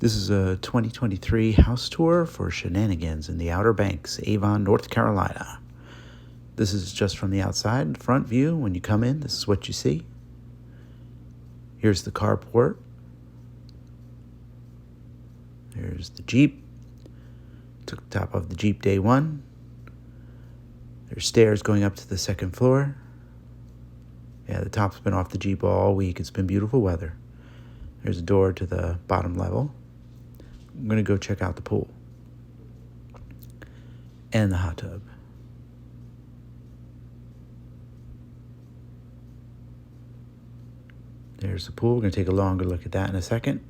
This is a 2023 house tour for Shenanigans in the Outer Banks, Avon, North Carolina. This is just from the outside, front view. When you come in, this is what you see. Here's the carport. Here's the Jeep. Took the top of the Jeep day one. There's stairs going up to the second floor. Yeah, the top's been off the Jeep all week. It's been beautiful weather. There's a door to the bottom level. I'm going to go check out the pool and the hot tub. There's the pool. We're going to take a longer look at that in a second.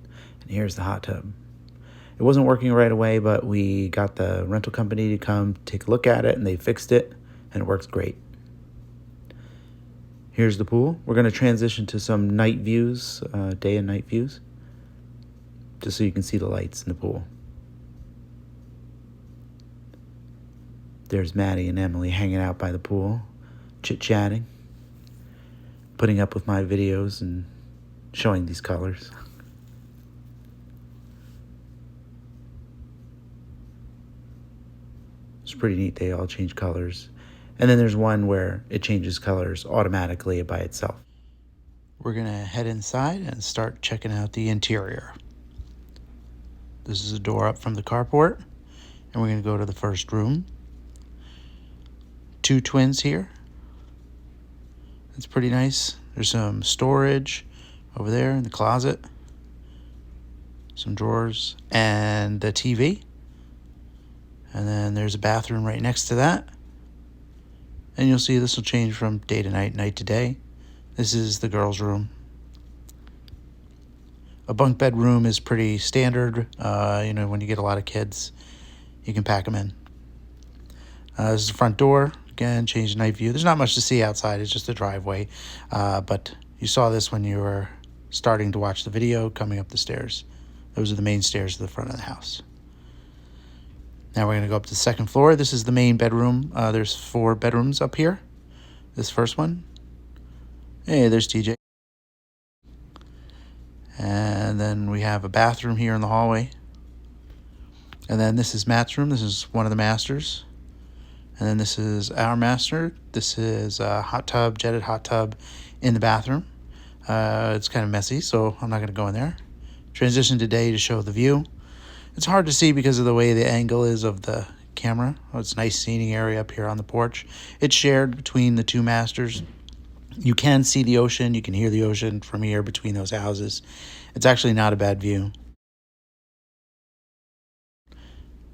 And here's the hot tub. It wasn't working right away, but we got the rental company to come take a look at it, and they fixed it, and it works great. Here's the pool. We're going to transition to some night views, day and night views, just so you can see the lights in the pool. There's Maddie and Emily hanging out by the pool, chit-chatting, putting up with my videos and showing these colors. It's pretty neat. They all change colors. And then there's one where it changes colors automatically by itself. We're going to head inside and start checking out the interior. This is a door up from the carport, and we're going to go to the first room. Two twins here. It's pretty nice. There's some storage over there in the closet. Some drawers and the TV. And then there's a bathroom right next to that. And you'll see this will change from day to night, night to day. This is the girls' room. A bunk bed room is pretty standard. When you get a lot of kids, you can pack them in. This is the front door. Again, change the night view. There's not much to see outside. It's just a driveway. But you saw this when you were starting to watch the video coming up the stairs. Those are the main stairs to the front of the house. Now we're going to go up to the second floor. This is the main bedroom. There's 4 bedrooms up here. This first one. Hey, there's TJ. And then we have a bathroom here in the hallway. And then this is Matt's room. This is one of the masters. And then this is our master. This is a hot tub, jetted hot tub in the bathroom. It's kind of messy, so I'm not going to go in there. Transition today to show the view. It's hard to see because of the way the angle is of the camera. It's a nice seating area up here on the porch. It's shared between the 2 masters. You can see the ocean. You can hear the ocean from here between those houses. It's actually not a bad view.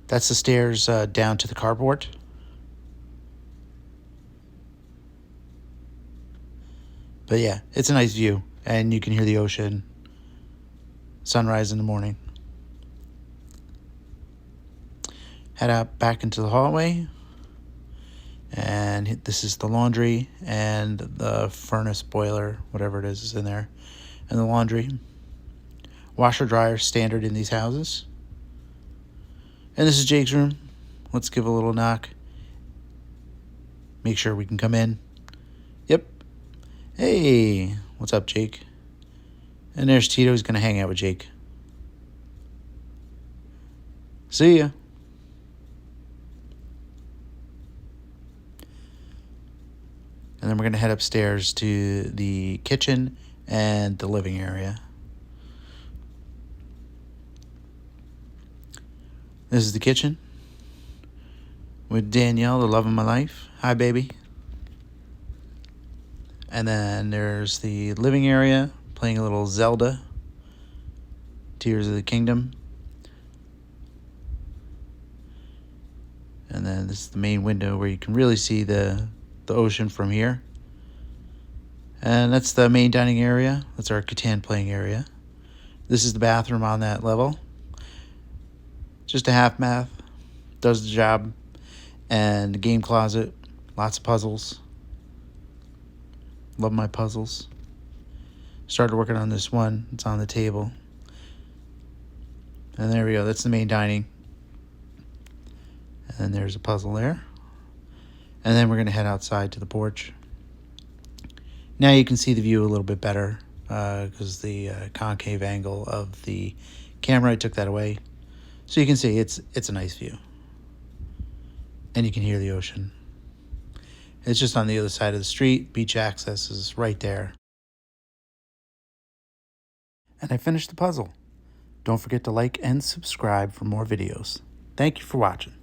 That's the stairs down to the carport. But yeah, it's a nice view. And you can hear the ocean. Sunrise in the morning. Head out back into the hallway. And this is the laundry and the furnace boiler, whatever it is in there. And the laundry. Washer dryer standard in these houses. And this is Jake's room. Let's give a little knock. Make sure we can come in. Yep. Hey, what's up, Jake? And there's Tito. He's going to hang out with Jake. See ya. And then we're going to head upstairs to the kitchen and the living area. This is the kitchen with Danielle, the love of my life. Hi, baby. And then there's the living area, playing a little Zelda, Tears of the Kingdom. And then this is the main window where you can really see the ocean from here. And that's the main dining area. That's our Catan playing area. This is the bathroom on that level. Just a half bath. Does the job. And the game closet. Lots of puzzles. Love my puzzles. Started working on this one. It's on the table. And there we go. That's the main dining. And then there's a puzzle there. And then we're going to head outside to the porch. Now you can see the view a little bit better because the concave angle of the Camera, I took that away. So you can see it's a nice view. And you can hear the ocean. It's just on the other side of the street. Beach access is right there. And I finished the puzzle. Don't forget to like and subscribe for more videos. Thank you for watching.